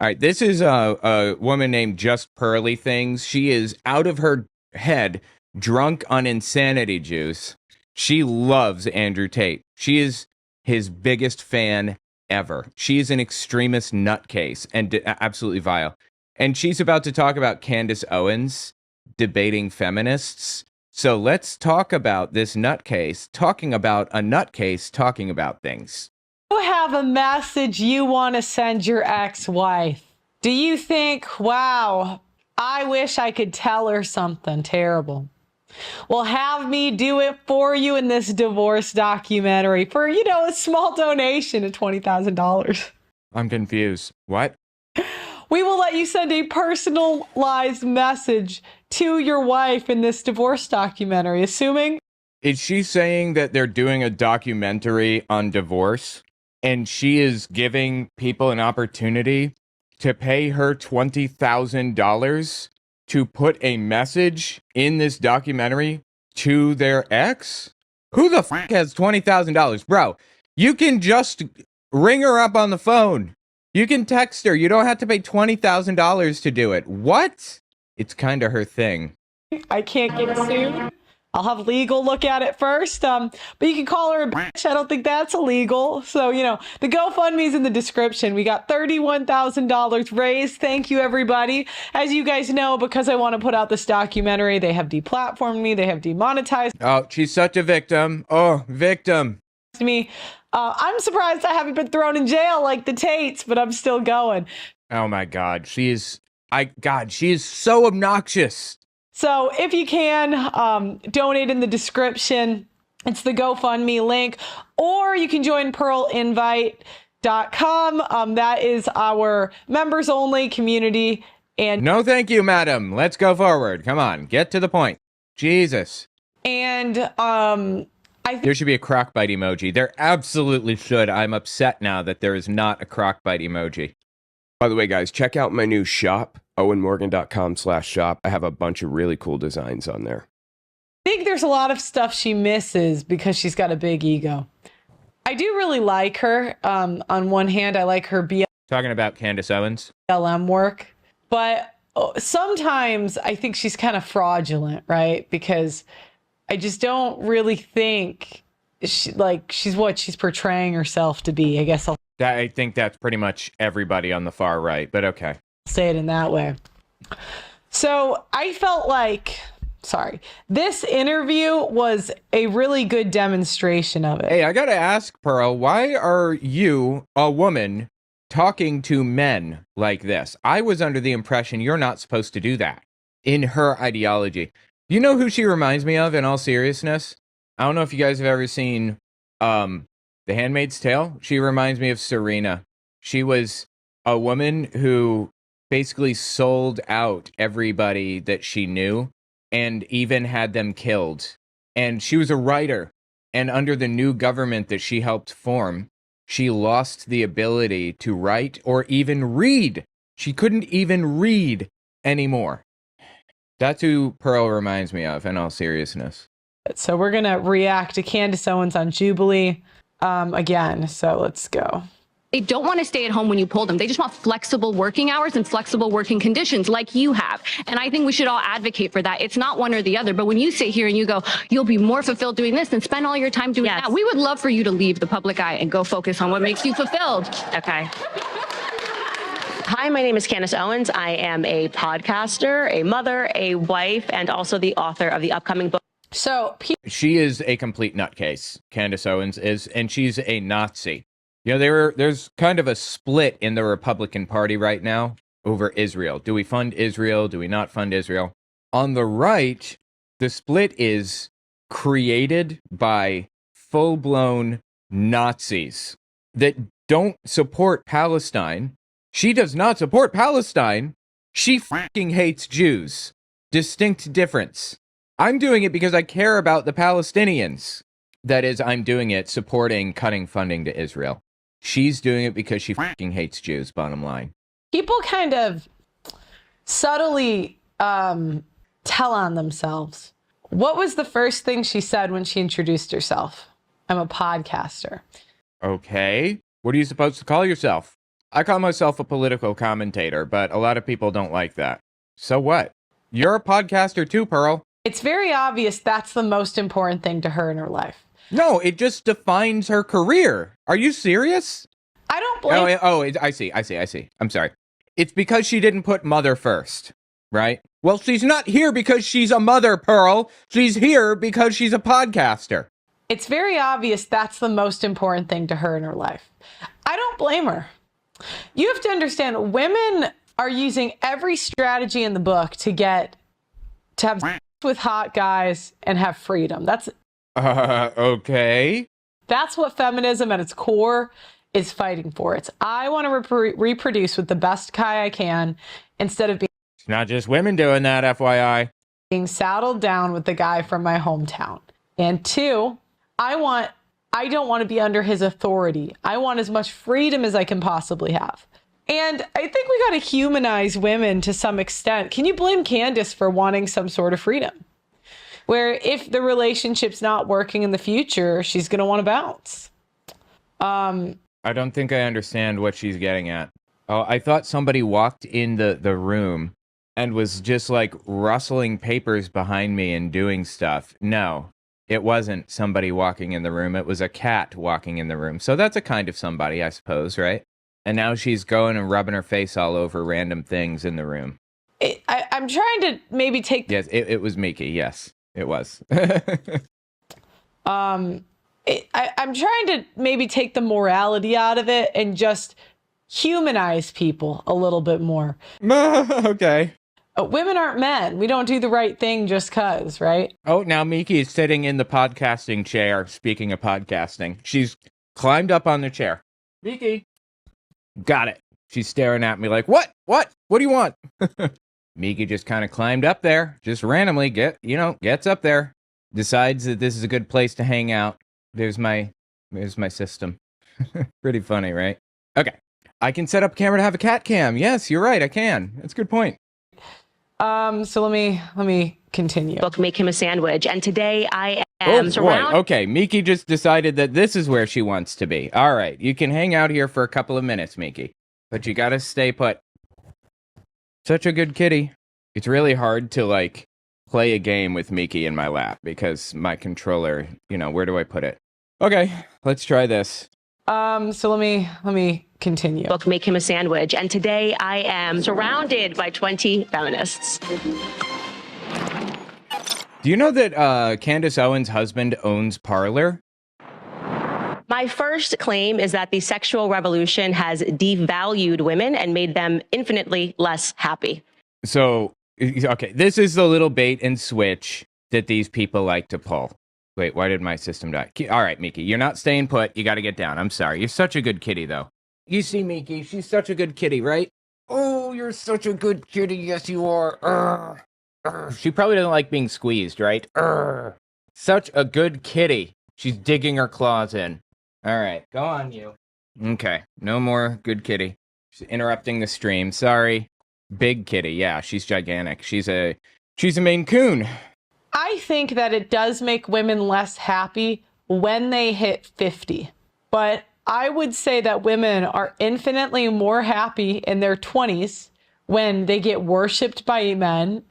All right, this is a woman named Just Pearly Things. She is out of her head, drunk on insanity juice. She loves Andrew Tate. She is his biggest fan ever. She is an extremist nutcase and absolutely vile. And she's about to talk about Candace Owens debating feminists. So let's talk about this nutcase talking about a nutcase talking about things. You have a message you want to send your ex-wife. Do you think, wow, I wish I could tell her something terrible? Well, have me do it for you in this divorce documentary for, a small donation of $20,000. I'm confused. What? We will let you send a personalized message to your wife in this divorce documentary, assuming... Is she saying that they're doing a documentary on divorce and she is giving people an opportunity to pay her $20,000 to put a message in this documentary to their ex? Who the fuck has $20,000? Bro, you can just ring her up on the phone. You can text her. You don't have to pay $20,000 to do it. What? It's kind of her thing. I can't get sued. I'll have legal look at it first. But you can call her a bitch. I don't think that's illegal. So, the GoFundMe's in the description. We got $31,000 raised. Thank you, everybody. As you guys know, because I want to put out this documentary, they have deplatformed me. They have demonetized. Oh, she's such a victim. Oh, victim. Me. I'm surprised I haven't been thrown in jail like the Tates, but I'm still going. Oh my God. She is so obnoxious. So if you can, donate in the description. It's the GoFundMe link, or you can join pearlinvite.com. That is our members only community. And no, thank you, madam. Let's go forward. Come on, get to the point. Jesus. And there should be a crockbite emoji. There absolutely should. I'm upset now that there is not a crockbite emoji. By the way, guys, check out my new shop, owenmorgan.com/shop. I have a bunch of really cool designs on there. I think there's a lot of stuff she misses because she's got a big ego. I do really like her. On one hand, I like her talking about Candace Owens BLM work, but sometimes I think she's kind of fraudulent, right? Because I just don't really think she's what she's portraying herself to be. I guess I think that's pretty much everybody on the far right, but okay. Say it in that way. So I felt like, this interview was a really good demonstration of it. Hey, I gotta ask, Pearl, why are you, a woman, talking to men like this? I was under the impression you're not supposed to do that in her ideology. You know who she reminds me of, in all seriousness? I don't know if you guys have ever seen The Handmaid's Tale. She reminds me of Serena. She was a woman who basically sold out everybody that she knew and even had them killed. And she was a writer. And under the new government that she helped form, she lost the ability to write or even read. She couldn't even read anymore. That's who Pearl reminds me of, in all seriousness. So we're going to react to Candace Owens on Jubilee again. So let's go. They don't want to stay at home when you pull them. They just want flexible working hours and flexible working conditions like you have. And I think we should all advocate for that. It's not one or the other. But when you sit here and you go, you'll be more fulfilled doing this and spend all your time doing that, we would love for you to leave the public eye and go focus on what makes you fulfilled. Okay. Hi, my name is Candace Owens. I am a podcaster, a mother, a wife, and also the author of the upcoming book. So she is a complete nutcase, Candace Owens is, and she's a Nazi. There's kind of a split in the Republican Party right now over Israel. Do we fund Israel? Do we not fund Israel? On the right, the split is created by full-blown Nazis that don't support Palestine. She does not support Palestine. She fucking hates Jews. Distinct difference. I'm doing it because I care about the Palestinians. That is, I'm doing it supporting cutting funding to Israel. She's doing it because she fucking hates Jews, bottom line. People kind of subtly tell on themselves. What was the first thing she said when she introduced herself? I'm a podcaster. Okay. What are you supposed to call yourself? I call myself a political commentator, but a lot of people don't like that. So what? You're a podcaster too, Pearl. It's very obvious that's the most important thing to her in her life. No, it just defines her career. Are you serious? I don't blame. I see. I'm sorry. It's because she didn't put mother first, right? Well, she's not here because she's a mother, Pearl. She's here because she's a podcaster. It's very obvious that's the most important thing to her in her life. I don't blame her. You have to understand, women are using every strategy in the book to have sex with hot guys and have freedom. Okay. That's what feminism at its core is fighting for. It's I want to reproduce with the best guy I can instead of It's not just women doing that, FYI. being saddled down with the guy from my hometown. And two, I don't want to be under his authority. I want as much freedom as I can possibly have. And I think we got to humanize women to some extent. Can you blame Candace for wanting some sort of freedom? Where if the relationship's not working in the future, she's going to want to bounce. I don't think I understand what she's getting at. Oh, I thought somebody walked in the room and was just like rustling papers behind me and doing stuff. No, it wasn't somebody walking in the room. It was a cat walking in the room. So that's a kind of somebody, I suppose, right? And now she's going and rubbing her face all over random things in the room. I'm trying to maybe take... Yes, it was Miki. Yes, it was. I'm trying to maybe take the morality out of it and just humanize people a little bit more. Okay. Women aren't men. We don't do the right thing just cause, right? Oh, now Miki is sitting in the podcasting chair. Speaking of podcasting, she's climbed up on the chair. Miki. Got it. She's staring at me like, what? What do you want? Miki just kind of climbed up there, just randomly gets up there, decides that this is a good place to hang out. There's my system. Pretty funny, right? Okay. I can set up a camera to have a cat cam. Yes, you're right. I can. That's a good point. So let me continue. Book Make Him a Sandwich. And today I am surrounded. Okay, Miki just decided that this is where she wants to be. All right, you can hang out here for a couple of minutes, Miki. But you gotta stay put. Such a good kitty. It's really hard to, like, play a game with Miki in my lap because my controller, where do I put it? Okay, let's try this. So let me continue. Book Make Him a Sandwich. And today I am surrounded by 20 feminists. Do you know that Candace Owens' husband owns Parler? My first claim is that the sexual revolution has devalued women and made them infinitely less happy. So, okay, this is the little bait and switch that these people like to pull. Wait, why did my system die? All right, Miki, you're not staying put. You got to get down. I'm sorry. You're such a good kitty, though. You see, Miki, she's such a good kitty, right? Oh, you're such a good kitty. Yes, you are. She probably doesn't like being squeezed, right? Such a good kitty. She's digging her claws in. All right, go on, you. Okay, no more good kitty. She's interrupting the stream. Sorry. Big kitty. Yeah, she's gigantic. She's a Maine Coon. I think that it does make women less happy when they hit 50. But I would say that women are infinitely more happy in their 20s when they get worshipped by men.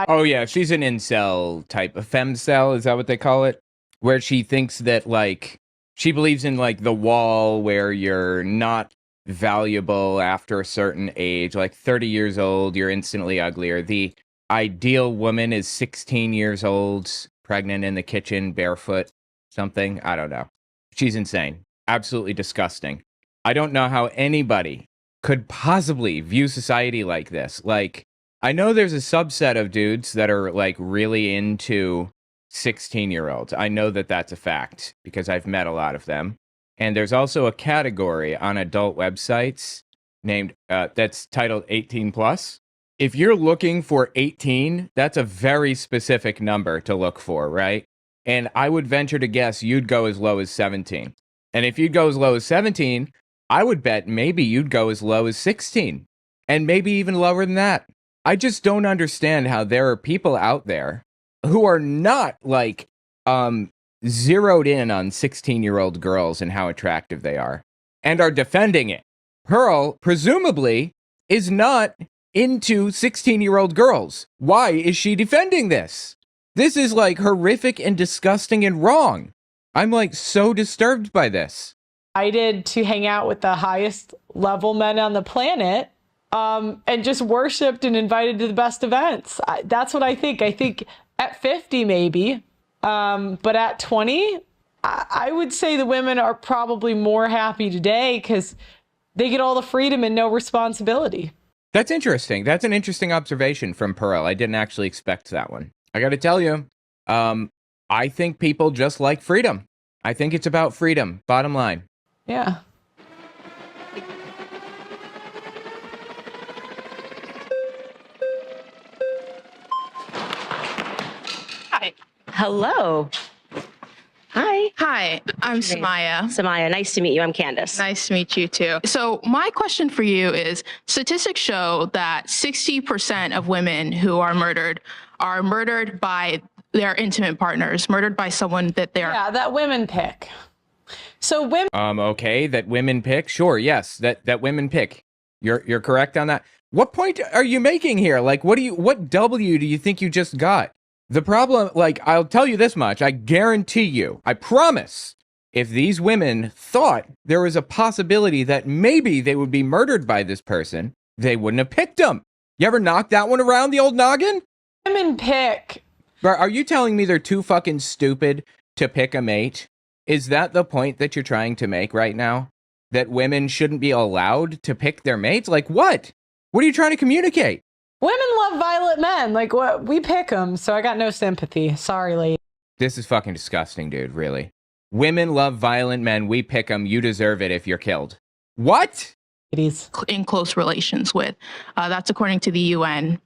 Oh, yeah, she's an incel type. A femcel, is that what they call it? Where she thinks that, like, she believes in, like, the wall where you're not valuable after a certain age. Like, 30 years old, you're instantly uglier. The ideal woman is 16 years old, pregnant in the kitchen, barefoot, something. I don't know. She's insane. Absolutely disgusting. I don't know how anybody could possibly view society like this. Like, I know there's a subset of dudes that are, like, really into 16-year-olds. I know that that's a fact because I've met a lot of them. And there's also a category on adult websites named that's titled 18 plus. If you're looking for 18, that's a very specific number to look for, right? And I would venture to guess you'd go as low as 17. And if you'd go as low as 17, I would bet maybe you'd go as low as 16. And maybe even lower than that. I just don't understand how there are people out there who are not, like, zeroed in on 16-year-old girls and how attractive they are. And are defending it Pearl, presumably, is not into 16-year-old girls. Why is she defending this? This is like horrific and disgusting and wrong. I'm like so disturbed by this. Invited to hang out with the highest level men on the planet, and just worshipped and invited to the best events. That's what I think. I think at 50, maybe, but at 20, I would say the women are probably more happy today because they get all the freedom and no responsibility. That's interesting. That's an interesting observation from Pearl. I didn't actually expect that one. I got to tell you, I think people just like freedom. I think it's about freedom, bottom line. Yeah. Hi. Hello. Hi. Hi, I'm Samaya. Samaya, nice to meet you. I'm Candace. Nice to meet you too. So my question for you is, statistics show that 60% of women who are murdered by their intimate partners, murdered by someone that they're... Yeah, that women pick. So women... Okay, that women pick? Sure, yes, that women pick. You're correct on that. What point are you making here? Like, what W do you think you just got? The problem, like, I'll tell you this much, I guarantee you, I promise, if these women thought there was a possibility that maybe they would be murdered by this person, they wouldn't have picked them. You ever knock that one around the old noggin? Women pick. Are you telling me they're too fucking stupid to pick a mate? Is that the point that you're trying to make right now? That women shouldn't be allowed to pick their mates? Like what? What are you trying to communicate? Women love violent men. Like, what? We pick them, so I got no sympathy. Sorry, lady. This is fucking disgusting, dude, really. Women love violent men. We pick them. You deserve it if you're killed. What? Ladies. in close relations with. That's according to the UN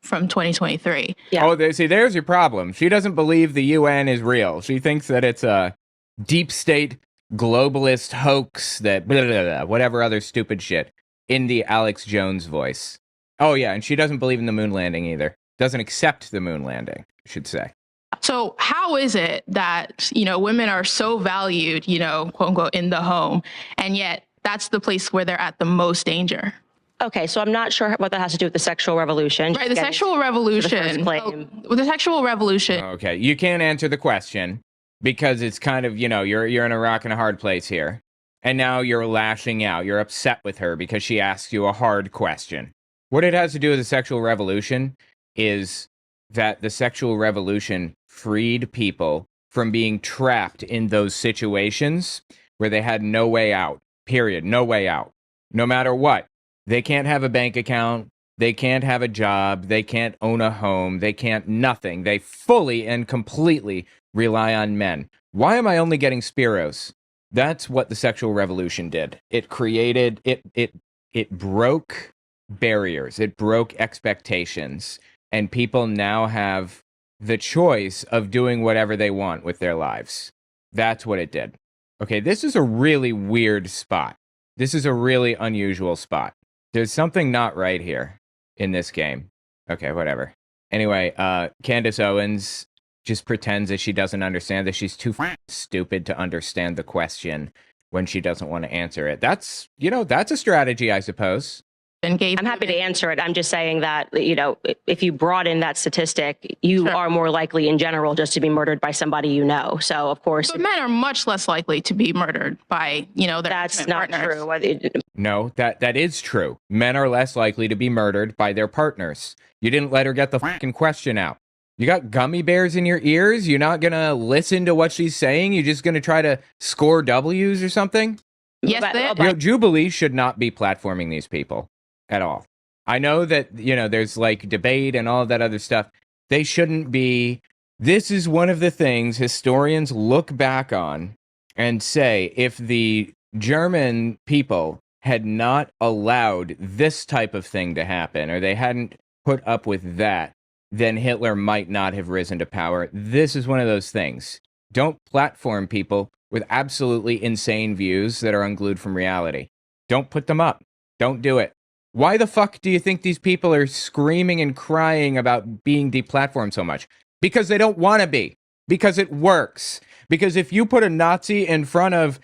from 2023. Yeah. Oh, there's your problem. She doesn't believe the UN is real. She thinks that it's a deep state globalist hoax that blah, blah, blah, whatever other stupid shit in the Alex Jones voice. Oh, yeah, and she doesn't believe in the moon landing either. Doesn't accept the moon landing, I should say. So how is it that, women are so valued, quote unquote, in the home, and yet that's the place where they're at the most danger? Okay, so I'm not sure what that has to do with the sexual revolution. Right, the sexual revolution. The sexual revolution. Okay, you can't answer the question because it's kind of, you're in a rock and a hard place here. And now you're lashing out. You're upset with her because she asked you a hard question. What it has to do with the sexual revolution is that the sexual revolution freed people from being trapped in those situations where they had no way out, period, no way out. No matter what, they can't have a bank account, they can't have a job, they can't own a home, they can't nothing. They fully and completely rely on men. Why am I only getting Spiros? That's what the sexual revolution did. It created, it broke barriers, it broke expectations, and people now have the choice of doing whatever they want with their lives. That's what it did. Okay, this is a really weird spot. This is a really unusual spot. There's something not right here in this game. Okay, whatever. Anyway, Candace Owens just pretends that she doesn't understand, that she's too stupid to understand the question when she doesn't want to answer it. That's a strategy, I suppose. I'm happy to answer it. I'm just saying that, if you broaden that statistic, you are more likely in general just to be murdered by somebody you know. So, of course. But men are much less likely to be murdered by, their That's not partners. true. No, that is true. Men are less likely to be murdered by their partners. You didn't let her get the fucking question out. You got gummy bears in your ears? You're not going to listen to what she's saying? You're just going to try to score W's or something? Yes, Jubilee should not be platforming these people at all. I know that, there's like debate and all of that other stuff. They shouldn't be. This is one of the things historians look back on and say, if the German people had not allowed this type of thing to happen, or they hadn't put up with that, then Hitler might not have risen to power. This is one of those things. Don't platform people with absolutely insane views that are unglued from reality. Don't put them up. Don't do it. Why the fuck do you think these people are screaming and crying about being deplatformed so much? Because they don't want to be. Because it works. Because if you put a Nazi in front of,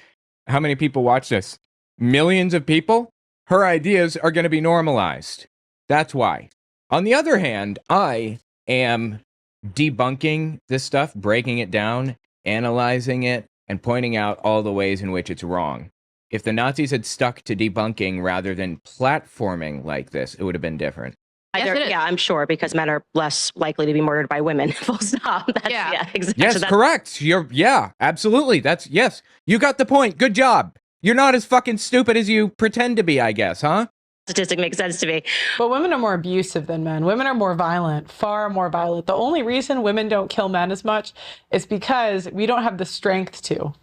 how many people watch this? Millions of people? her ideas are going to be normalized. That's why. On the other hand, I am debunking this stuff, breaking it down, analyzing it, and pointing out all the ways in which it's wrong. If the Nazis had stuck to debunking rather than platforming like this, it would have been different. Yes, it is. Yeah, I'm sure, because men are less likely to be murdered by women. Full stop. Yeah. Exactly. Yes, So that's- correct. Yeah, absolutely. Yes. You got the point. Good job. You're not as fucking stupid as you pretend to be, I guess, huh? statistic makes sense to me. But women are more abusive than men. Women are more violent, far more violent. The only reason women don't kill men as much is because we don't have the strength to.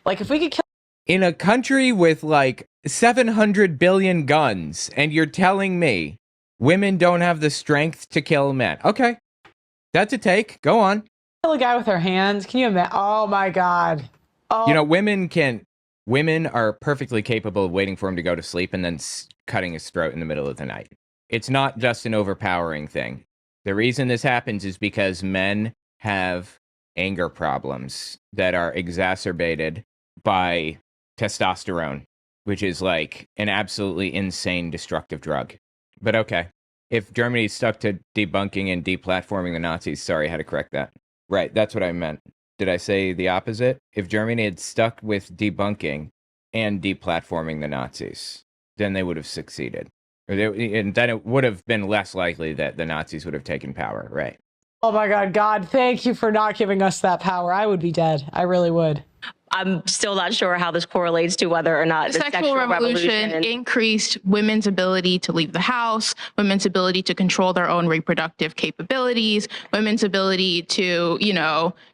Like, if we could kill... In a country with like 700 billion guns, and you're telling me women don't have the strength to kill men. Okay. That's a take. Go on. Kill a guy with her hands. Can you imagine? Oh my God. Oh. You know, women are perfectly capable of waiting for him to go to sleep and then cutting his throat in the middle of the night. It's not just an overpowering thing. The reason this happens is because men have anger problems that are exacerbated by testosterone, which is like an absolutely insane destructive drug. But okay, if Germany stuck to debunking and deplatforming the Nazis, sorry, I had to correct that. Right, that's what I meant. Did I say the opposite? If Germany had stuck with debunking and deplatforming the Nazis, then they would have succeeded. And then it would have been less likely that the Nazis would have taken power, right? Oh my God, God, thank you for not giving us that power. I would be dead. I really would. I'm still not sure how this correlates to whether or not The sexual revolution increased women's ability to leave the house, women's ability to control their own reproductive capabilities, women's ability to,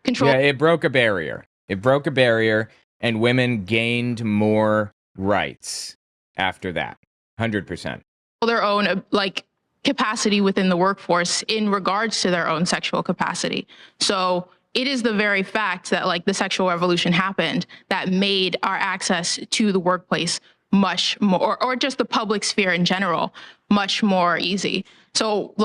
control. Yeah, it broke a barrier. It broke a barrier, and women gained more rights after that. 100%. Their own, capacity within the workforce in regards to their own sexual capacity. So it is the very fact that the sexual revolution happened that made our access to the workplace much more, or just the public sphere in general, much more easy. So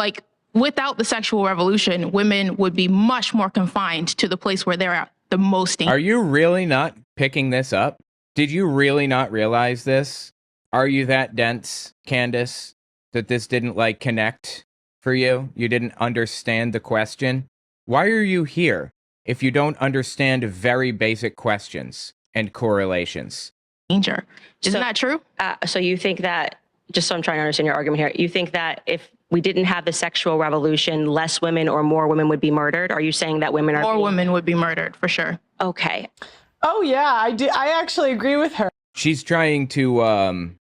without the sexual revolution, women would be much more confined to the place where they're at the most danger. Are you really not picking this up? Did you really not realize this? Are you that dense, Candace, that this didn't connect for you? You didn't understand the question? Why are you here if you don't understand very basic questions and correlations? Danger. Isn't that true? So you think that, just so I'm trying to understand your argument here, you think that if we didn't have the sexual revolution, less women or more women would be murdered? Are you saying that women are... More women would be murdered, for sure. Okay. Oh yeah, I actually agree with her. She's trying to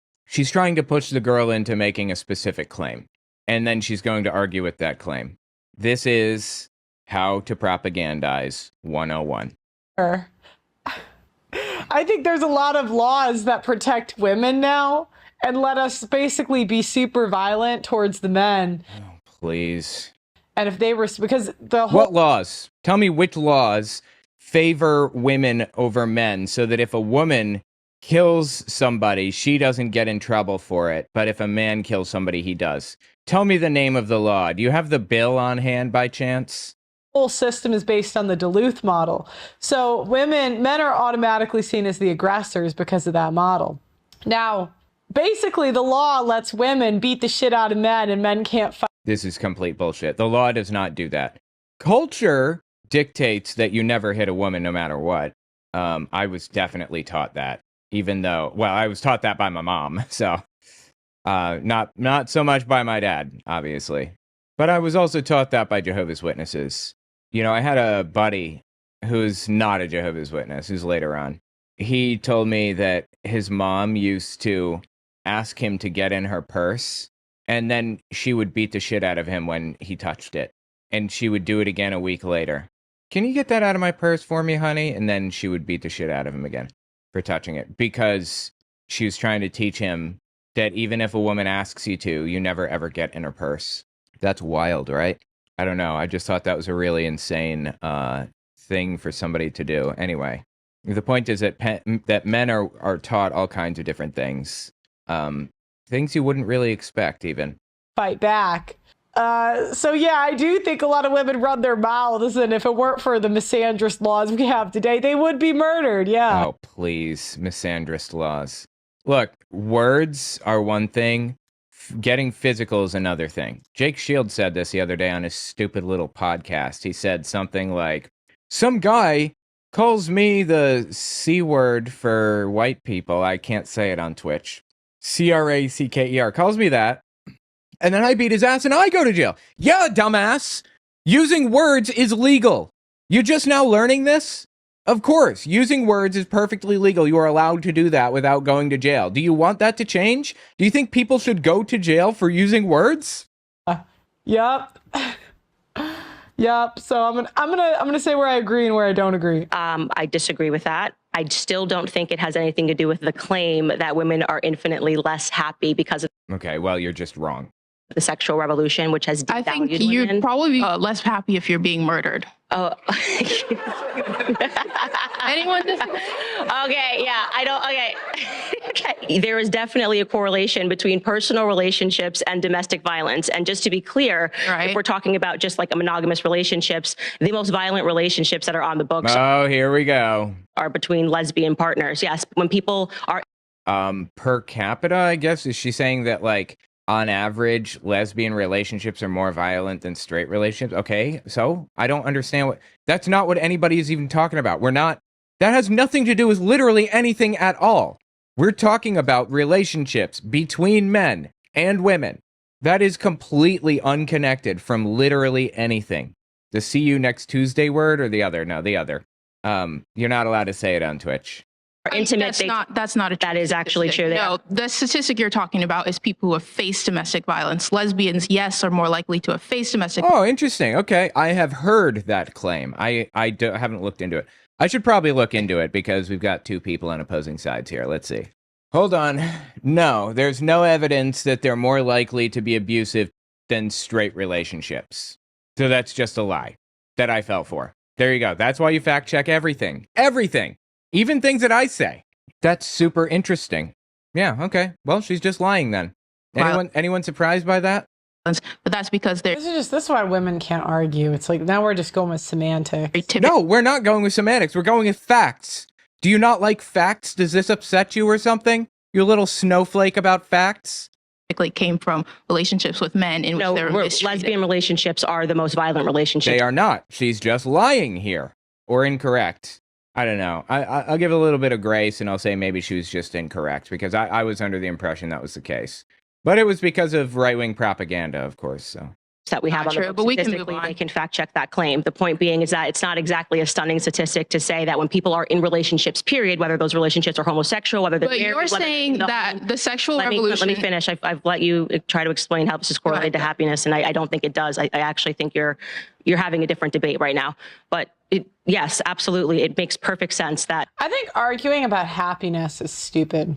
push the girl into making a specific claim, and then she's going to argue with that claim. This is how to propagandize 101. I think there's a lot of laws that protect women now and let us basically be super violent towards the men. Oh, please. And if they were, because the whole... What laws? Tell me which laws favor women over men so that if a woman kills somebody, she doesn't get in trouble for it. But if a man kills somebody, he does. Tell me the name of the law. Do you have the bill on hand by chance? Whole system is based on the Duluth model. So men are automatically seen as the aggressors because of that model. Now, basically the law lets women beat the shit out of men and men can't fight. This is complete bullshit. The law does not do that. Culture dictates that you never hit a woman no matter what. I was definitely taught that. Even though, well, I was taught that by my mom, so not so much by my dad, obviously. But I was also taught that by Jehovah's Witnesses. You know, I had a buddy who's not a Jehovah's Witness, who's later on. He told me that his mom used to ask him to get in her purse, and then she would beat the shit out of him when he touched it. And she would do it again a week later. Can you get that out of my purse for me, honey? And then she would beat the shit out of him again for touching it, because she was trying to teach him that even if a woman asks you to, you never ever get in her purse. That's wild, right? I don't know. I just thought that was a really insane thing for somebody to do. Anyway, the point is that men are taught all kinds of different things. Things you wouldn't really expect even. Fight back. So yeah, I do think a lot of women run their mouths, and if it weren't for the misandrist laws we have today, they would be murdered. Yeah. Oh, please. Misandrist laws. Look, words are one thing. Getting physical is another thing. Jake Shields said this the other day on his stupid little podcast. He said something like, some guy calls me the C word for white people. I can't say it on Twitch. CRACKER. Calls me that. And then I beat his ass and I go to jail. Yeah, dumbass. Using words is legal. You just now learning this? Of course, using words is perfectly legal. You are allowed to do that without going to jail. Do you want that to change? Do you think people should go to jail for using words? Yep. Yep. So I'm gonna say where I agree and where I don't agree. I disagree with that. I still don't think it has anything to do with the claim that women are infinitely less happy because of Okay, well, you're just wrong. the sexual revolution, which has I think devalued you'd women. probably be less happy if you're being murdered. Oh. Anyone just Okay, yeah, I don't, okay. Okay. There is definitely a correlation between personal relationships and domestic violence. And just to be clear, Right. if we're talking about just like a monogamous relationships, the most violent relationships that are on the books Oh, here we go. are between lesbian partners. Yes, when people are Per capita, I guess, is she saying that, like, on average, lesbian relationships are more violent than straight relationships? Okay, so I don't understand that's not what anybody is even talking about. That has nothing to do with literally anything at all. We're talking about relationships between men and women. That is completely unconnected from literally anything. The see you next Tuesday word or the other? No, the other. You're not allowed to say it on Twitch. intimate, That's not a that is actually statistic. true. No, the statistic you're talking about is people who have faced domestic violence. Lesbians, yes, are more likely to have faced domestic. Oh, interesting. Okay, I have heard that claim. I haven't looked into it. I should probably look into it because we've got two people on opposing sides here. Let's see. Hold on. No, there's no evidence that they're more likely to be abusive than straight relationships. So that's just a lie that I fell for. There you go. That's why you fact check everything. Everything. Even things that I say. That's super interesting. Yeah, okay. Well, she's just lying then. Anyone surprised by that? But that's because they're This is why women can't argue. It's like now we're just going with semantics. No, we're not going with semantics. We're going with facts. Do you not like facts? Does this upset you or something? You little snowflake about facts? typically came from relationships with men in which No, they were mistreated. lesbian relationships are the most violent relationships. They are not. She's just lying here. Or incorrect. I don't know. I'll give a little bit of grace and I'll say maybe she was just incorrect because I was under the impression that was the case. But it was because of right-wing propaganda, of course. So that we have Not on the true, books but we can move statistically, on. they can fact check that claim. The point being is that it's not exactly a stunning statistic to say that when people are in relationships, period, whether those relationships are homosexual, whether they're But married, you're whether- saying that the sexual let revolution. me finish. I've let you try to explain how this is correlated to happiness, and I don't think it does. I actually think you're having a different debate right now. But yes, absolutely, it makes perfect sense that I think arguing about happiness is stupid.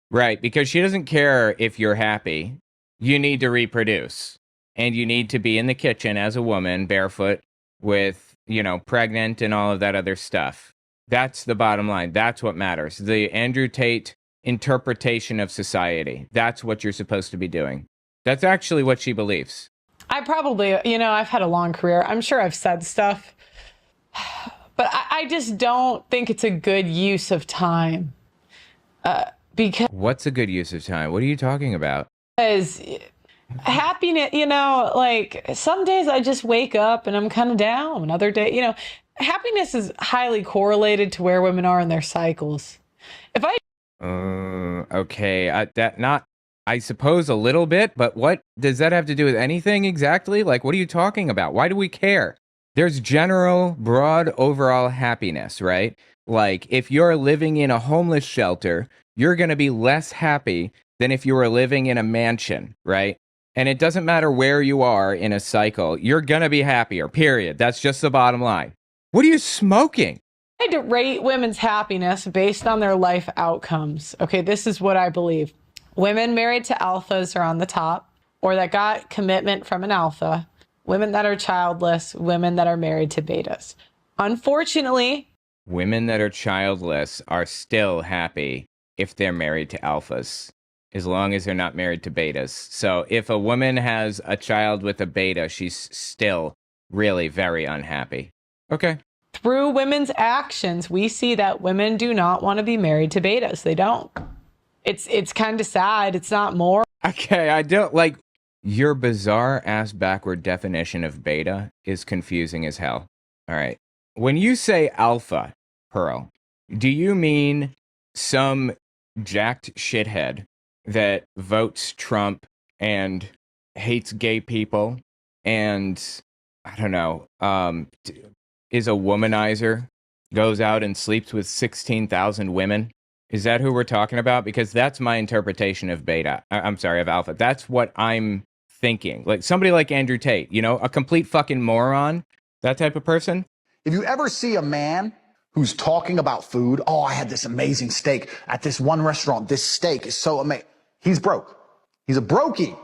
right, because she doesn't care if you're happy. You need to reproduce. And you need to be in the kitchen as a woman, barefoot, with, pregnant and all of that other stuff. That's the bottom line. That's what matters. The Andrew Tate interpretation of society. That's what you're supposed to be doing. That's actually what she believes. I probably, I've had a long career. I'm sure I've said stuff, but I just don't think it's a good use of time. Because What's a good use of time? What are you talking about? happiness, like some days I just wake up and I'm kind of down. Another day, happiness is highly correlated to where women are in their cycles. If I Okay, I suppose a little bit, but what does that have to do with anything exactly? Like, what are you talking about? Why do we care? There's general, broad, overall happiness, right? Like, if you're living in a homeless shelter, you're going to be less happy than if you were living in a mansion, right? And it doesn't matter where you are in a cycle, you're going to be happier, period. That's just the bottom line. What are you smoking? had to rate women's happiness based on their life outcomes, okay, this is what I believe. Women married to alphas are on the top, or that got commitment from an alpha. Women that are childless, women that are married to betas. Unfortunately, Women that are childless are still happy if they're married to alphas, as long as they're not married to betas. So if a woman has a child with a beta, she's still really very unhappy. Okay. through women's actions, we see that women do not want to be married to betas. They don't. It's kind of sad. It's not more. Okay, I don't like your bizarre ass backward definition of beta is confusing as hell. All right. When you say alpha, Pearl, do you mean some jacked shithead that votes Trump and hates gay people and I don't know, is a womanizer, goes out and sleeps with 16,000 women? Is that who we're talking about? Because that's my interpretation of beta. I'm sorry, of alpha. That's what I'm thinking. Like somebody like Andrew Tate, you know, a complete fucking moron, that type of person. If you ever see a man who's talking about food, oh, I had this amazing steak at this one restaurant. This steak is so amazing. He's broke. He's a brokey.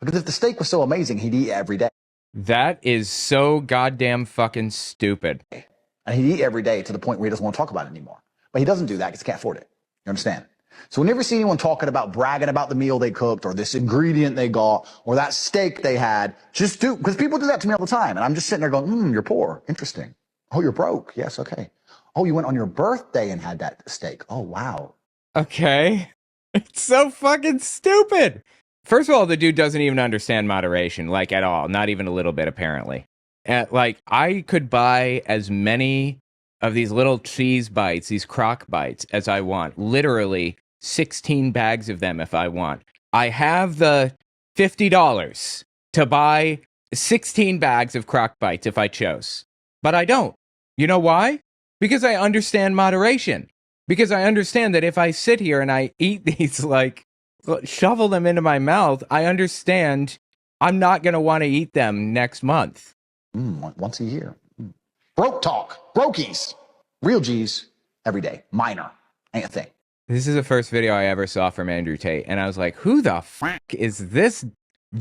Because if the steak was so amazing, he'd eat every day. That is so goddamn fucking stupid. And he'd eat every day to the point where he doesn't want to talk about it anymore. But he doesn't do that because he can't afford it. You understand? So whenever you see anyone talking about bragging about the meal they cooked or this ingredient they got or that steak they had, just do, because people do that to me all the time. And I'm just sitting there going, you're poor. Interesting. Oh, you're broke. Yes. Okay. Oh, you went on your birthday and had that steak. Oh, wow. Okay. It's so fucking stupid. First of all, the dude doesn't even understand moderation, like at all. Not even a little bit, apparently. Like, I could buy as many of these little cheese bites, these crock bites, as I want. Literally 16 bags of them if I want. I have the $50 to buy 16 bags of crock bites if I chose. But I don't. You know why? Because I understand moderation. Because I understand that if I sit here and I eat these, like, shovel them into my mouth, I understand I'm not going to want to eat them next month. Once a year. Broke talk. Brokies. Real G's every day. Minor. Ain't a thing. This is the first video I ever saw from Andrew Tate, and I was like, who the fuck is this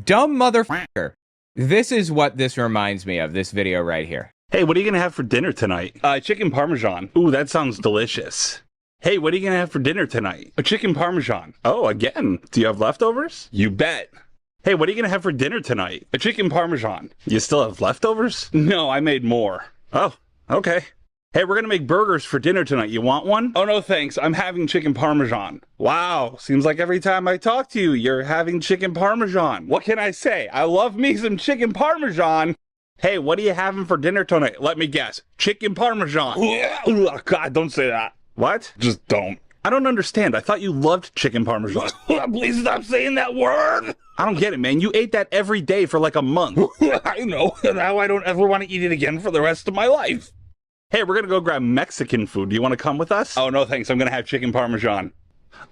dumb motherfucker? This is what this reminds me of, this video right here. Hey, what are you going to have for dinner tonight? Chicken Parmesan. Ooh, that sounds delicious. Hey, what are you going to have for dinner tonight? A chicken Parmesan. Oh, again. Do you have leftovers? You bet. Hey, what are you going to have for dinner tonight? A chicken Parmesan. You still have leftovers? No, I made more. Oh, okay. Hey, we're going to make burgers for dinner tonight. You want one? Oh, no, thanks. I'm having chicken Parmesan. Wow. Seems like every time I talk to you, you're having chicken Parmesan. What can I say? I love me some chicken Parmesan. Hey, what are you having for dinner tonight? Let me guess. Chicken Parmesan. Oh, God, don't say that. What? Just don't. I don't understand. I thought you loved chicken Parmesan. Please stop saying that word. I don't get it, man. You ate that every day for like a month. I know. Now I don't ever want to eat it again for the rest of my life. Hey, we're going to go grab Mexican food. Do you want to come with us? Oh, no, thanks. I'm going to have chicken Parmesan.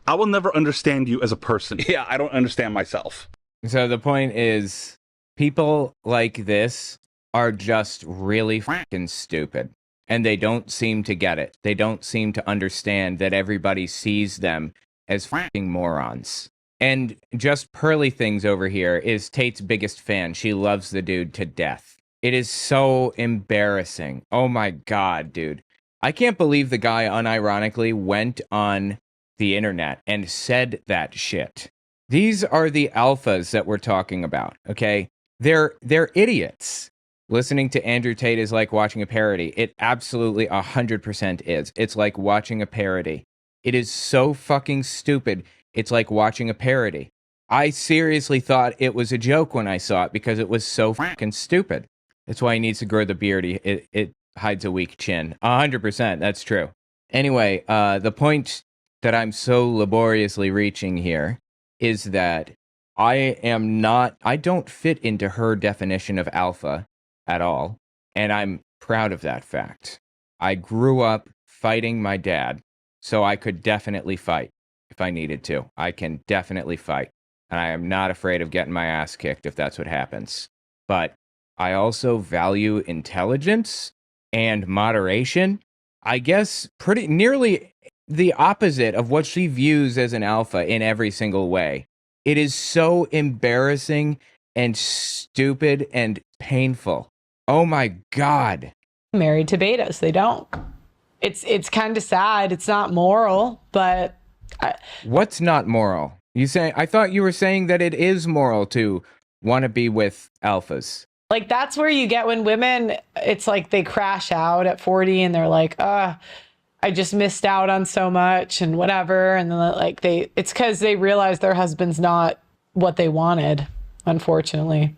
I will never understand you as a person. Yeah, I don't understand myself. So the point is, people like this are just really fucking stupid. And they don't seem to get it. They don't seem to understand that everybody sees them as fucking morons. And just Pearly Things over here is Tate's biggest fan. She loves the dude to death. It is so embarrassing. Oh my God, dude. I can't believe the guy unironically went on the internet and said that shit. These are the alphas that we're talking about, okay? They're idiots. Listening to Andrew Tate is like watching a parody. It absolutely 100% is. It's like watching a parody. It is so fucking stupid. It's like watching a parody. I seriously thought it was a joke when I saw it because it was so fucking stupid. That's why he needs to grow the beard. It hides a weak chin. 100%. That's true. Anyway, the point that I'm so laboriously reaching here is that I don't fit into her definition of alpha at all, and I'm proud of that fact. I grew up fighting my dad, so I could definitely fight if I needed to. I can definitely fight, and I am not afraid of getting my ass kicked if that's what happens. But I also value intelligence and moderation. I guess pretty nearly the opposite of what she views as an alpha in every single way. It is so embarrassing and stupid and painful. Oh my God. Married to betas. They don't. It's kind of sad. It's not moral, but what's not moral? I thought you were saying that it is moral to want to be with alphas. Like, that's where you get when women, it's like they crash out at 40 and they're like, I I just missed out on so much and whatever. And then like it's because they realize their husband's not what they wanted, unfortunately.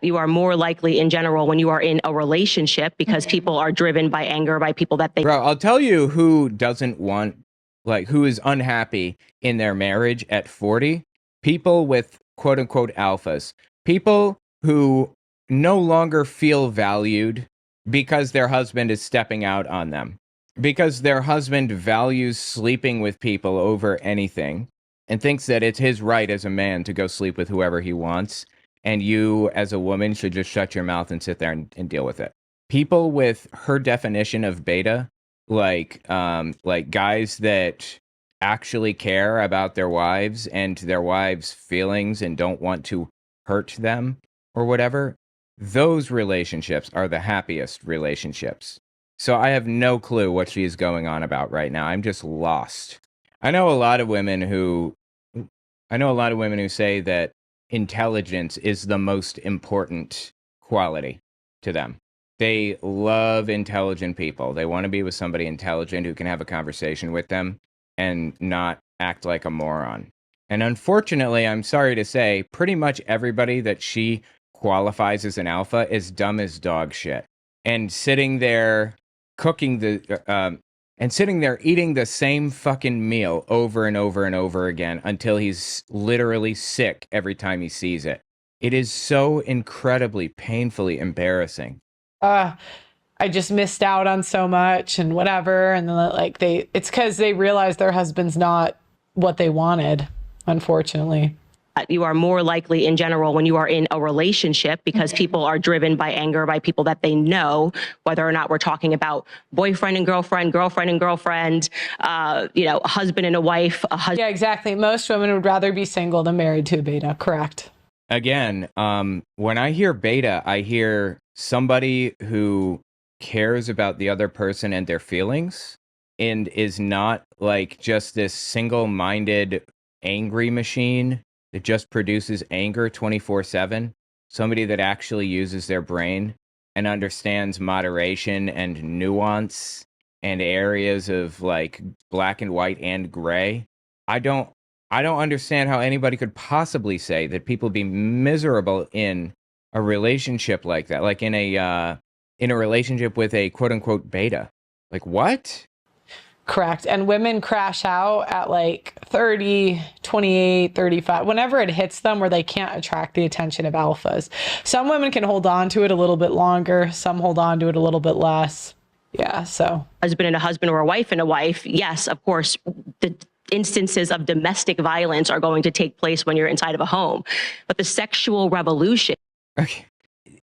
You are more likely in general when you are in a relationship because people are driven by anger, by people that they... Bro, I'll tell you who doesn't want, like, who is unhappy in their marriage at 40. People with quote unquote alphas. People who no longer feel valued because their husband is stepping out on them. Because their husband values sleeping with people over anything and thinks that it's his right as a man to go sleep with whoever he wants. And you, as a woman, should just shut your mouth and sit there and deal with it. People with her definition of beta, like guys that actually care about their wives and their wives' feelings and don't want to hurt them or whatever, those relationships are the happiest relationships. So I have no clue what she is going on about right now. I'm just lost. I know a lot of women who say that intelligence is the most important quality to them. They love intelligent people. They want to be with somebody intelligent who can have a conversation with them and not act like a moron. And unfortunately, I'm sorry to say, pretty much everybody that she qualifies as an alpha is dumb as dog shit. And sitting there eating the same fucking meal over and over and over again until he's literally sick every time he sees it. It is so incredibly painfully embarrassing. I just missed out on so much and whatever. And then like it's because they realize their husband's not what they wanted, unfortunately. You are more likely in general when you are in a relationship because people are driven by anger, by people that they know, whether or not we're talking about boyfriend and girlfriend, girlfriend and girlfriend, a husband and a wife. Yeah, exactly. Most women would rather be single than married to a beta. Correct. Again, when I hear beta, I hear somebody who cares about the other person and their feelings and is not like just this single-minded angry machine that just produces anger 24/7. Somebody that actually uses their brain and understands moderation and nuance and areas of like black and white and gray. I don't understand how anybody could possibly say that people be miserable in a relationship like that, like in a relationship with a quote unquote beta. Like what? Correct. And women crash out at like 30, 28, 35, whenever it hits them where they can't attract the attention of alphas. Some women can hold on to it a little bit longer. Some hold on to it a little bit less. Yeah, so. Husband and a husband or a wife and a wife, yes, of course, the instances of domestic violence are going to take place when you're inside of a home. But the sexual revolution. Okay.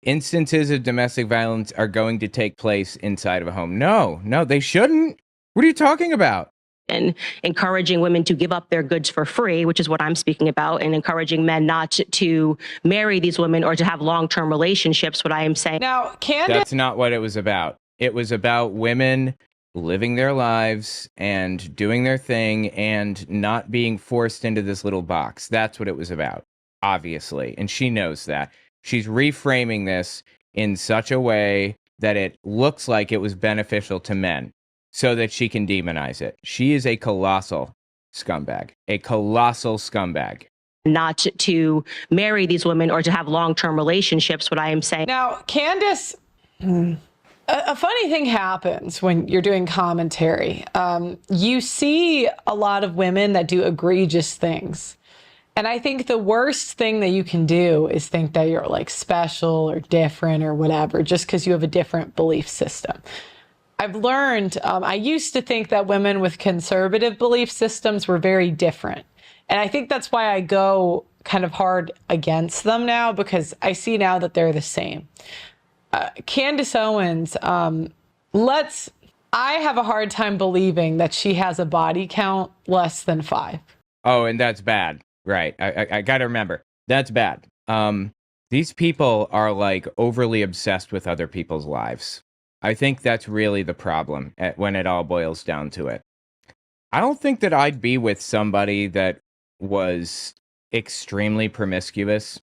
Instances of domestic violence are going to take place inside of a home. No, they shouldn't. What are you talking about? And encouraging women to give up their goods for free, which is what I'm speaking about, and encouraging men not to marry these women or to have long-term relationships, what I am saying. Now, Candace... That's not what it was about. It was about women living their lives and doing their thing and not being forced into this little box. That's what it was about, obviously. And she knows that. She's reframing this in such a way that it looks like it was beneficial to men, so that she can demonize it. She is a colossal scumbag. A colossal scumbag. Not to marry these women or to have long-term relationships, what I am saying. Now, Candace, a funny thing happens when you're doing commentary. You see a lot of women that do egregious things. And I think the worst thing that you can do is think that you're like special or different or whatever, just because you have a different belief system. I've learned, I used to think that women with conservative belief systems were very different. And I think that's why I go kind of hard against them now, because I see now that they're the same. Candace Owens, I have a hard time believing that she has a body count less than 5. Oh, and that's bad. Right. I got to remember. That's bad. These people are like overly obsessed with other people's lives. I think that's really the problem when it all boils down to it. I don't think that I'd be with somebody that was extremely promiscuous,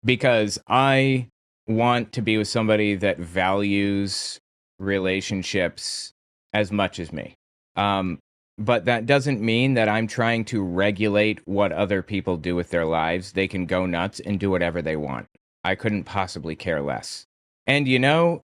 because I want to be with somebody that values relationships as much as me. But that doesn't mean that I'm trying to regulate what other people do with their lives. They can go nuts and do whatever they want. I couldn't possibly care less. And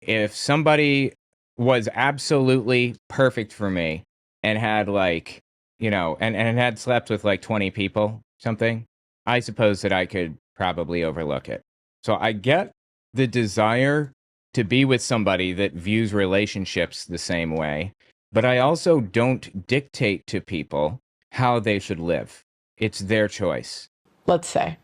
if somebody was absolutely perfect for me and had and had slept with like 20 people, something, I suppose that I could probably overlook it. So I get the desire to be with somebody that views relationships the same way, but I also don't dictate to people how they should live. It's their choice. Let's say.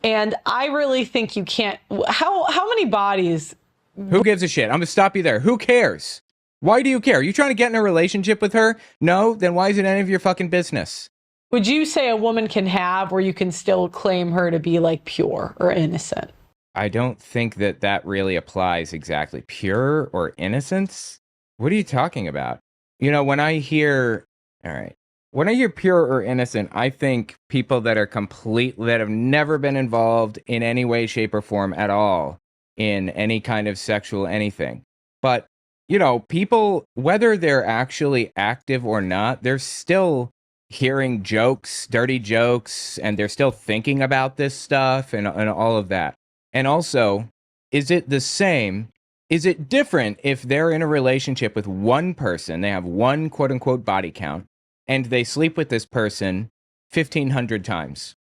And I really think you can't. How many bodies? Who gives a shit? I'm going to stop you there. Who cares? Why do you care? Are you trying to get in a relationship with her? No? Then why is it any of your fucking business? Would you say a woman can have where you can still claim her to be like pure or innocent? I don't think that really applies exactly. Pure or innocence? What are you talking about? When I hear pure or innocent, I think people that are that have never been involved in any way, shape, or form at all in any kind of sexual anything. But, people, whether they're actually active or not, they're still hearing jokes, dirty jokes, and they're still thinking about this stuff and all of that. And also, is it the same? Is it different if they're in a relationship with one person, they have one quote unquote body count, and they sleep with this person 1,500 times?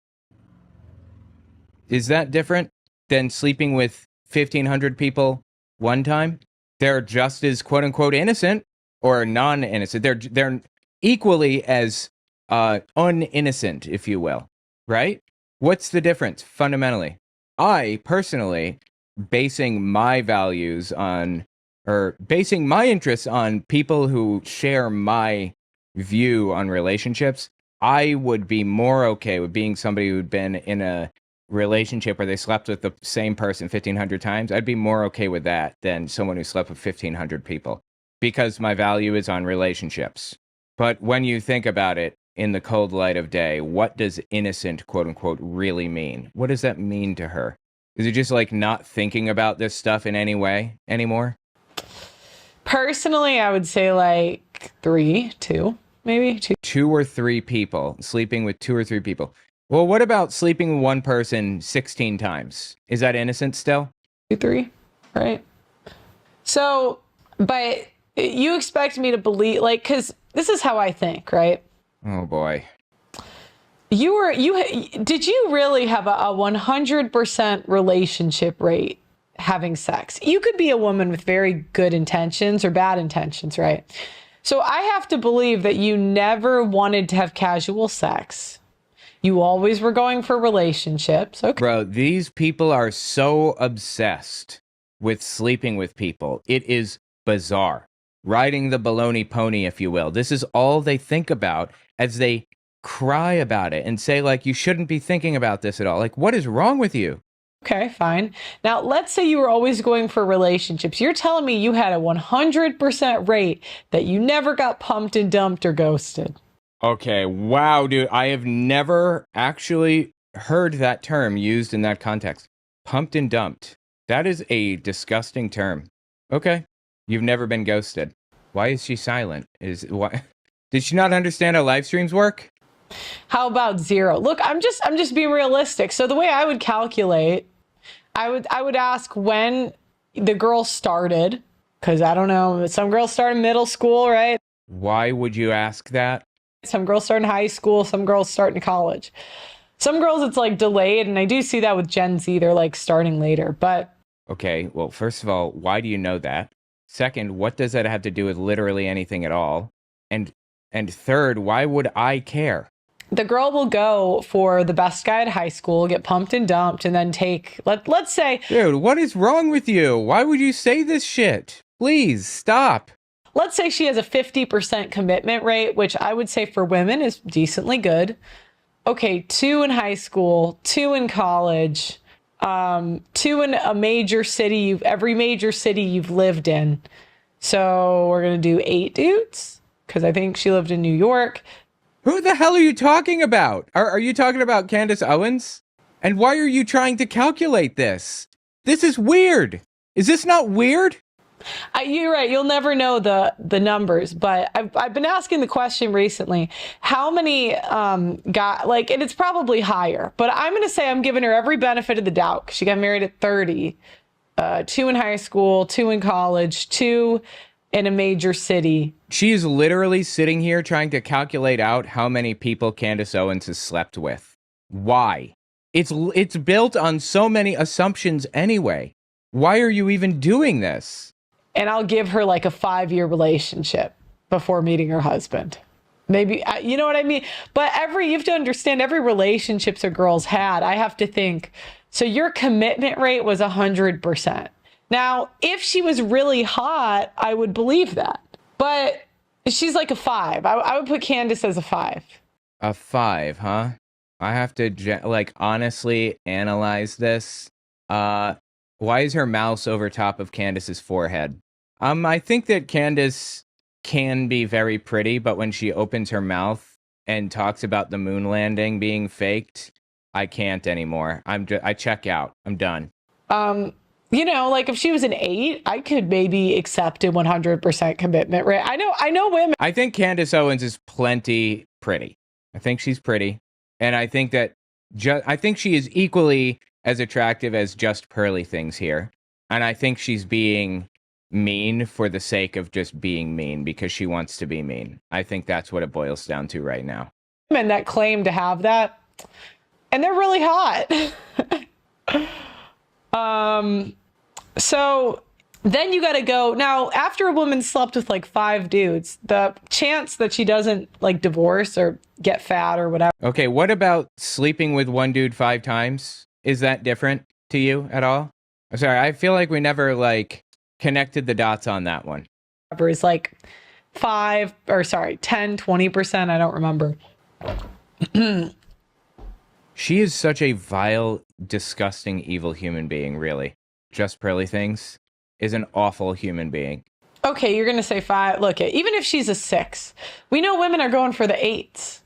Is that different than sleeping with 1,500 people one time? They're just as quote unquote innocent or non-innocent. They're equally as uninnocent, if you will, right? What's the difference fundamentally? I personally, basing my values on, or basing my interests on people who share my view on relationships, I would be more okay with being somebody who'd been in a relationship where they slept with the same person 1,500 times. I'd be more okay with that than someone who slept with 1,500 people, because my value is on relationships. But when you think about it in the cold light of day, what does innocent, quote unquote, really mean? What does that mean to her? Is it just like not thinking about this stuff in any way anymore? Personally, I would say like two. 2 or 3 people, sleeping with 2 or 3 people. Well, what about sleeping with one person 16 times? Is that innocent still? 2, 3, right? So, but you expect me to believe, because this is how I think, right? Oh boy. Did you really have a 100% relationship rate having sex? You could be a woman with very good intentions or bad intentions, right? So I have to believe that you never wanted to have casual sex. You always were going for relationships. Okay. Bro, these people are so obsessed with sleeping with people. It is bizarre. Riding the baloney pony, if you will. This is all they think about as they cry about it and say, like, you shouldn't be thinking about this at all. Like, what is wrong with you? Okay, fine. Now, let's say you were always going for relationships. You're telling me you had a 100% rate that you never got pumped and dumped or ghosted. Okay, wow, dude. I have never actually heard that term used in that context. Pumped and dumped. That is a disgusting term. Okay, you've never been ghosted. Why is she silent? Did she not understand how live streams work? How about 0? Look, I'm just being realistic. So the way I would calculate, I would ask when the girl started, because I don't know, some girls start in middle school, right? Why would you ask that? Some girls start in high school, some girls start in college. Some girls it's like delayed, and I do see that with Gen Z, they're like starting later, but... Okay, well, first of all, why do you know that? Second, what does that have to do with literally anything at all? And third, why would I care? The girl will go for the best guy at high school, get pumped and dumped, and then take, let's say... Dude, what is wrong with you? Why would you say this shit? Please, stop. Let's say she has a 50% commitment rate, which I would say for women is decently good. Okay, 2 in high school, 2 in college, 2 in a major city, every major city you've lived in. So we're going to do 8 dudes, because I think she lived in New York. Who the hell are you talking about? Are you talking about Candace Owens? And why are you trying to calculate this? This is weird. Is this not weird? You're right. You'll never know the numbers, but I've been asking the question recently: how many got like, and it's probably higher, but I'm going to say I'm giving her every benefit of the doubt because she got married at 30, 2 in high school, 2 in college, 2 in a major city. She's literally sitting here trying to calculate out how many people Candace Owens has slept with. Why? It's built on so many assumptions anyway. Why are you even doing this? And I'll give her like a 5-year relationship before meeting her husband. Maybe, you know what I mean? But you have to understand every relationships a girl's had. I have to think, so your commitment rate was 100%. Now, if she was really hot, I would believe that. But she's like a 5. I would put Candace as a 5. A 5, huh? I have to, honestly analyze this. Why is her mouse over top of Candace's forehead? I think that Candace can be very pretty, but when she opens her mouth and talks about the moon landing being faked, I can't anymore. I check out. I'm done. Like if she was an 8, I could maybe accept a 100% commitment rate. I know women. I think Candace Owens is plenty pretty. I think she's pretty. And I think that I think she is equally as attractive as just Pearly Things here. And I think she's being mean for the sake of just being mean because she wants to be mean. I think that's what it boils down to right now. Women that claim to have that, and they're really hot. So then you got to go. Now, after a woman slept with like 5 dudes, the chance that she doesn't like divorce or get fat or whatever. Okay, what about sleeping with one dude 5 times? Is that different to you at all? I'm sorry, I feel like we never connected the dots on that one. Is like 10, 20%. I don't remember. She is such a vile, disgusting, evil human being, really. Just Pearly Things is an awful human being. Okay, you're going to say 5. Look, even if she's a 6, we know women are going for the 8s.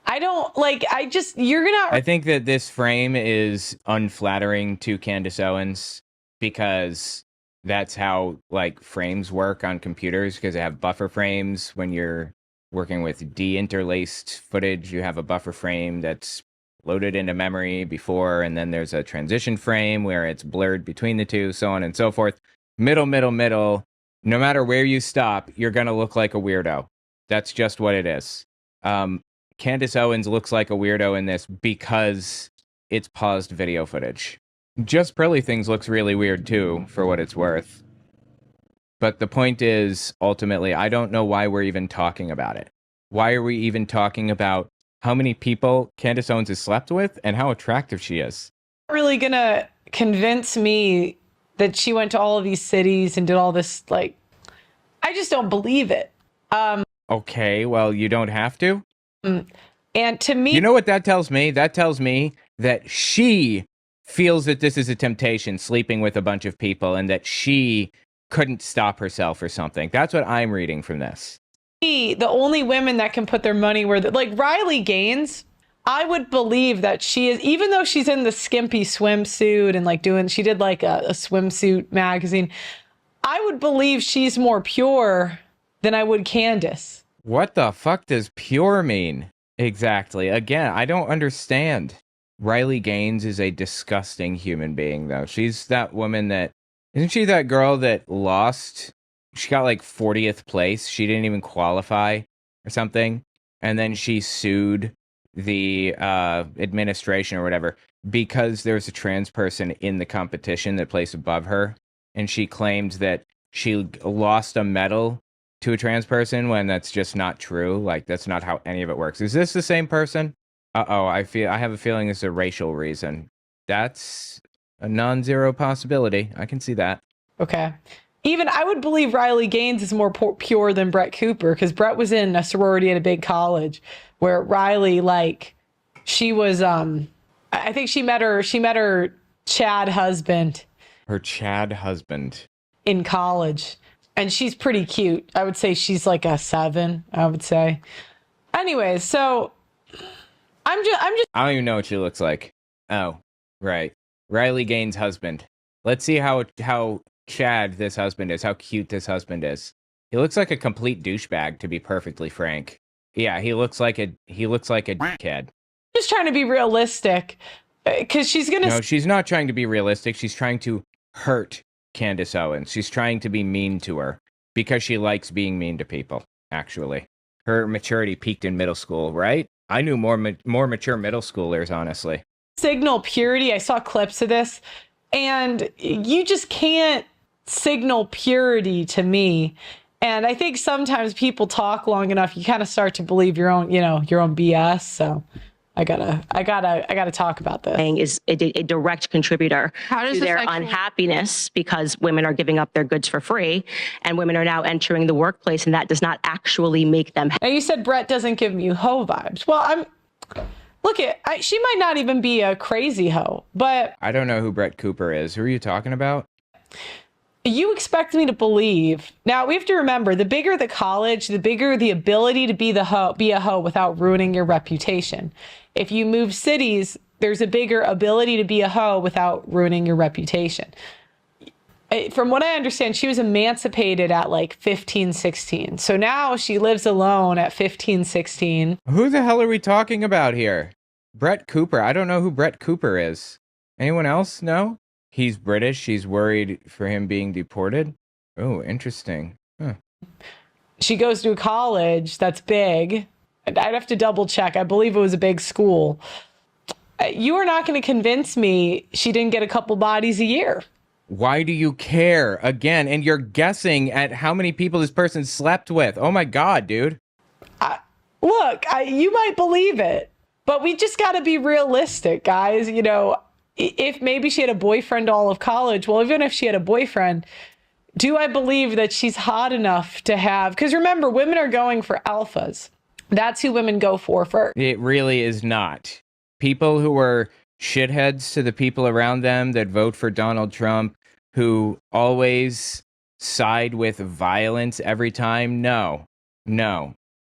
I think that this frame is unflattering to Candace Owens because that's how frames work on computers, because they have buffer frames. When you're working with de-interlaced footage, you have a buffer frame that's loaded into memory before, and then there's a transition frame where it's blurred between the two, so on and so forth. Middle. No matter where you stop, you're going to look like a weirdo. That's just what it is. Candace Owens looks like a weirdo in this because it's paused video footage. Just Pearly Things looks really weird too, for what it's worth. But the point is, ultimately, I don't know why we're even talking about it. Why are we even talking about how many people Candace Owens has slept with and how attractive she is? Really gonna convince me that she went to all of these cities and did all this, I just don't believe it. Okay, well, you don't have to. And to me, you know what that tells me? That tells me that she feels that this is a temptation, sleeping with a bunch of people, and that she couldn't stop herself or something. That's what I'm reading from this. The only women that can put their money where, Riley Gaines, I would believe that she is, even though she's in the skimpy swimsuit and she did a swimsuit magazine, I would believe she's more pure than I would Candace. What the fuck does pure mean? Exactly. Again, I don't understand. Riley Gaines is a disgusting human being, though. She's that woman that... Isn't she that girl that lost? She got 40th place. She didn't even qualify or something. And then she sued the administration or whatever because there's a trans person in the competition that placed above her. And she claimed that she lost a medal to a trans person when that's just not true. That's not how any of it works. Is this the same person? Uh-oh, I have a feeling it's a racial reason. That's a non-zero possibility. I can see that. Okay. Even I would believe Riley Gaines is more pure than Brett Cooper, because Brett was in a sorority at a big college where Riley, she was, I think she met her Chad husband. Her Chad husband. In college. And she's pretty cute. I would say she's like a 7, I would say. Anyways, so I'm just I don't even know what she looks like. Oh, right. Riley Gaines' husband. Let's see how Chad this husband is, how cute this husband is. He looks like a complete douchebag, to be perfectly frank. Yeah, he looks like a dickhead. Just trying to be realistic, because she's gonna. No, she's not trying to be realistic. She's trying to hurt Candace Owens. She's trying to be mean to her because she likes being mean to people. Actually, her maturity peaked in middle school, right? I knew more mature middle schoolers, honestly. Signal purity. I saw clips of this, and you just can't signal purity to me. And I think sometimes people talk long enough, you kind of start to believe your own BS. So I gotta talk about this. Is a direct contributor to their unhappiness because women are giving up their goods for free and women are now entering the workplace, and that does not actually make them. Now, you said Brett doesn't give you hoe vibes. Well, she might not even be a crazy hoe, but I don't know who Brett Cooper is. Who are you talking about? You expect me to believe. Now, we have to remember, the bigger the college, the bigger the ability to be a hoe without ruining your reputation. If you move cities, there's a bigger ability to be a hoe without ruining your reputation. From what I understand, she was emancipated at like 15, 16. So now she lives alone at 15, 16. Who the hell are we talking about here? Brett Cooper. I don't know who Brett Cooper is. Anyone else know? He's British. She's worried for him being deported. Oh, interesting. Huh. She goes to a college that's big. I'd have to double check. I believe it was a big school. You are not going to convince me she didn't get a couple bodies a year. Why do you care? Again, and you're guessing at how many people this person slept with. Oh my God, dude. Look, you might believe it, but we just got to be realistic, guys. You know, if maybe she had a boyfriend all of college, well, even if she had a boyfriend, do I believe that she's hot enough to have? Because remember, women are going for alphas. That's who women go for first. It really is not. People who are shitheads to the people around them that vote for Donald Trump, who always side with violence every time. No.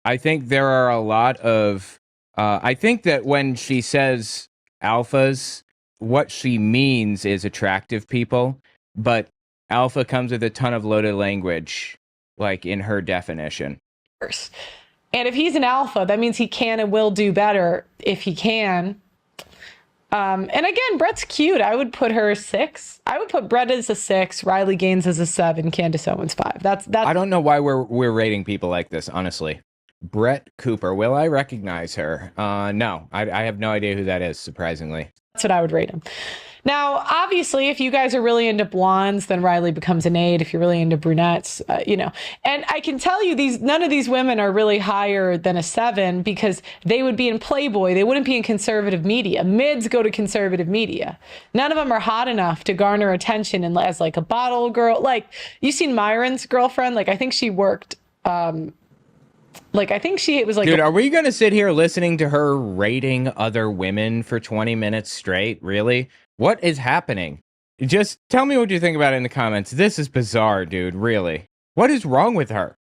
I think there are a lot of, I think that when she says alphas, what she means is attractive people, but alpha comes with a ton of loaded language, like in her definition. And if he's an alpha, that means he can and will do better if he can. And again, Brett's cute. I would put her a 6. I would put Brett as a 6, Riley Gaines as a 7, Candace Owens 5. That's. I don't know why we're rating people like this, honestly. Brett Cooper. Will I recognize her? No, I have no idea who that is, surprisingly. That's what I would rate him. Now, obviously, if you guys are really into blondes, then Riley becomes an 8. If you're really into brunettes, And I can tell you, none of these women are really higher than a 7 because they would be in Playboy. They wouldn't be in conservative media. Mids go to conservative media. None of them are hot enough to garner attention as like a bottle girl. Like, you seen Myron's girlfriend? Like, I think she worked. I think it was like. Dude, are we going to sit here listening to her rating other women for 20 minutes straight? Really? What is happening? Just tell me what you think about it in the comments. This is bizarre, dude. Really. What is wrong with her?